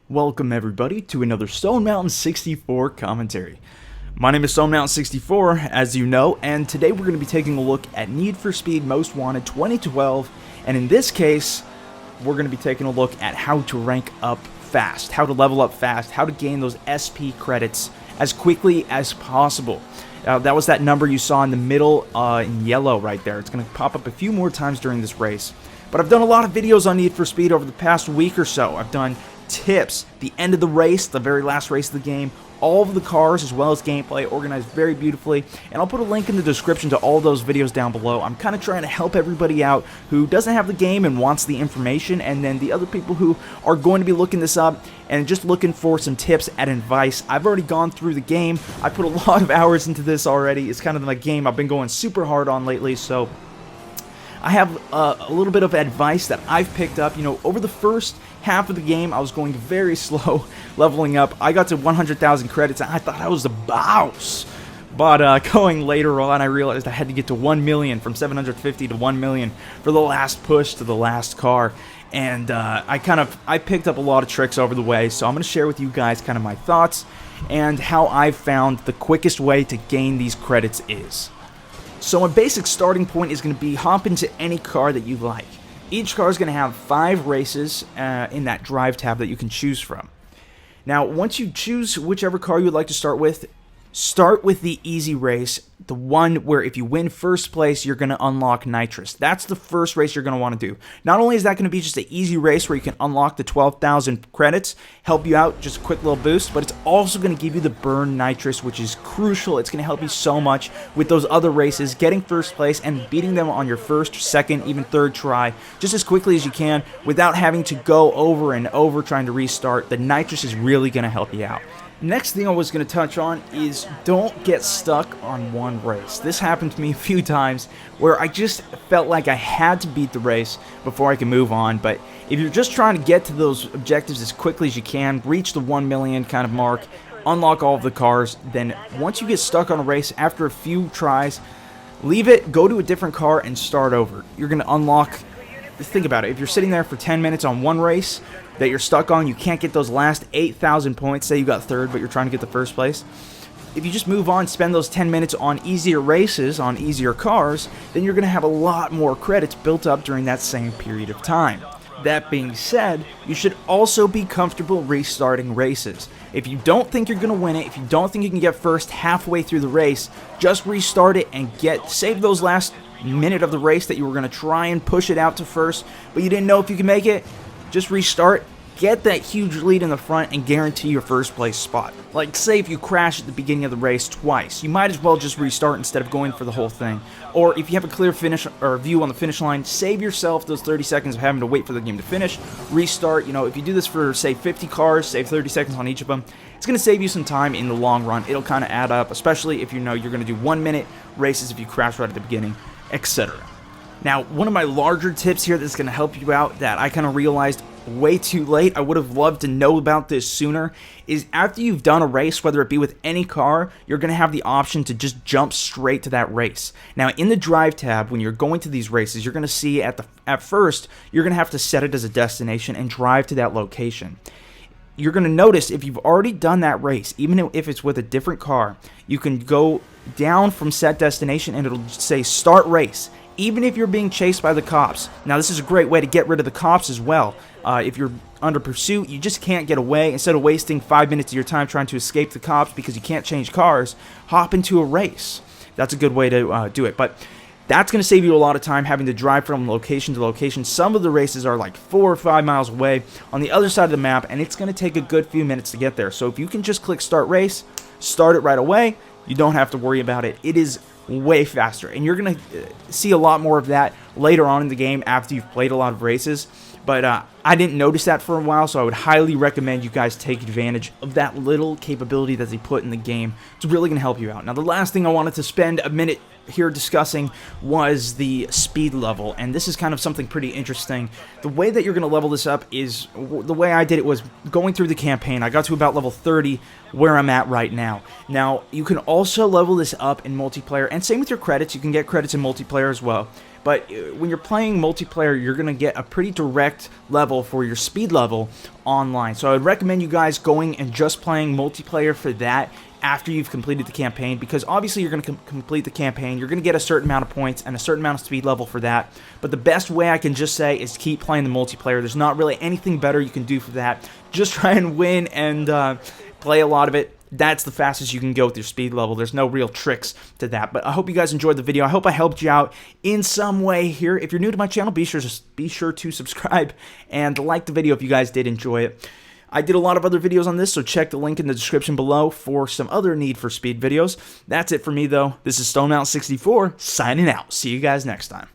Welcome everybody to another Stone Mountain 64 commentary. My name is Stone Mountain 64, as you know, and today we're going to be taking a look at Need for Speed Most Wanted 2012, and in this case, we're going to be taking a look at how to rank up fast, how to level up fast, how to gain those SP credits as quickly as possible. That was that number you saw in the middle in yellow right there. It's going to pop up a few more times during this race. But I've done a lot of videos on Need for Speed over the past week or so. I've done tips, the end of the race, the very last race of the game, all of the cars as well as gameplay organized very beautifully, and I'll put a link in the description to all those videos down below. I'm kind of trying to help everybody out who doesn't have the game and wants the information, and then the other people who are going to be looking this up and just looking for some tips and advice. I've already gone through the game. I put a lot of hours into this already. It's kind of my game I've been going super hard on lately, so I have a little bit of advice that I've picked up. You know, over the first half of the game, I was going very slow leveling up. I got to 100,000 credits, and I thought I was the boss. But going later on, I realized I had to get to 1 million, from 750 to 1 million for the last push to the last car. And I picked up a lot of tricks over the way, so I'm going to share with you guys kind of my thoughts and how I've found the quickest way to gain these credits is. So a basic starting point is going to be hop into any car that you like. Each car is going to have 5 races in that drive tab that you can choose from. Now, once you choose whichever car you would like to start with the easy race, the one where if you win first place, you're going to unlock Nitro. That's the first race you're going to want to do. Not only is that going to be just an easy race where you can unlock the 12,000 credits, help you out, just a quick little boost, but it's also going to give you the burn Nitro, which is crucial. It's going to help you so much with those other races, getting first place and beating them on your first, second, even third try, just as quickly as you can without having to go over and over trying to restart. The Nitro is really going to help you out. Next thing I was going to touch on is don't get stuck on one race. This happened to me a few times where I just felt like I had to beat the race before I could move on. But if you're just trying to get to those objectives as quickly as you can, reach the 1 million kind of mark, unlock all of the cars, then once you get stuck on a race after a few tries, leave it, go to a different car, and start over. You're going to unlock. Think about it. If you're sitting there for 10 minutes on one race that you're stuck on, you can't get those last 8,000 points. Say you got third, but you're trying to get the first place. If you just move on, spend those 10 minutes on easier races, on easier cars, then you're going to have a lot more credits built up during that same period of time. That being said, you should also be comfortable restarting races. If you don't think you're going to win it, if you don't think you can get first halfway through the race, just restart it and save those last minute of the race that you were going to try and push it out to first, but you didn't know if you could make it. Just restart, get that huge lead in the front, and guarantee your first place spot. Like, say if you crash at the beginning of the race twice, you might as well just restart instead of going for the whole thing. Or if you have a clear finish or view on the finish line, save yourself those 30 seconds of having to wait for the game to finish, restart. You know, if you do this for, say, 50 cars, save 30 seconds on each of them, it's going to save you some time in the long run. It'll kind of add up, especially if you know you're going to do 1 minute races if you crash right at the beginning, etc. Now, one of my larger tips here that's going to help you out that I kind of realized way too late, I would have loved to know about this sooner, is after you've done a race, whether it be with any car, you're going to have the option to just jump straight to that race. Now, in the drive tab, when you're going to these races, you're going to see at first, you're going to have to set it as a destination and drive to that location. You're going to notice if you've already done that race, even if it's with a different car, you can go down from set destination and it'll say start race, even if you're being chased by the cops. Now, this is a great way to get rid of the cops as well. If you're under pursuit, you just can't get away. Instead of wasting 5 minutes of your time trying to escape the cops because you can't change cars, hop into a race. That's a good way to do it. But that's going to save you a lot of time having to drive from location to location. Some of the races are like 4 or 5 miles away on the other side of the map, and it's going to take a good few minutes to get there. So if you can just click start race, start it right away, you don't have to worry about it. It is way faster, and you're going to see a lot more of that later on in the game after you've played a lot of races. But I didn't notice that for a while, so I would highly recommend you guys take advantage of that little capability that they put in the game. It's really going to help you out. Now, the last thing I wanted to spend a minute here discussing was the speed level, and this is kind of something pretty interesting. The way that you're going to level this up is, the way I did it was going through the campaign. I got to about level 30, where I'm at right now. Now, you can also level this up in multiplayer, and same with your credits. You can get credits in multiplayer as well. but when you're playing multiplayer, you're going to get a pretty direct level for your speed level online. So I would recommend you guys going and just playing multiplayer for that after you've completed the campaign, because obviously you're going to complete the campaign, you're going to get a certain amount of points and a certain amount of speed level for that, but the best way I can just say is keep playing the multiplayer. There's not really anything better you can do for that. Just try and win and play a lot of it. That's the fastest you can go with your speed level. There's no real tricks to that. But I hope you guys enjoyed the video. I hope I helped you out in some way here. If you're new to my channel, be sure to subscribe and like the video if you guys did enjoy it. I did a lot of other videos on this, so check the link in the description below for some other Need for Speed videos. That's it for me, though. This is StoneMountain64 signing out. See you guys next time.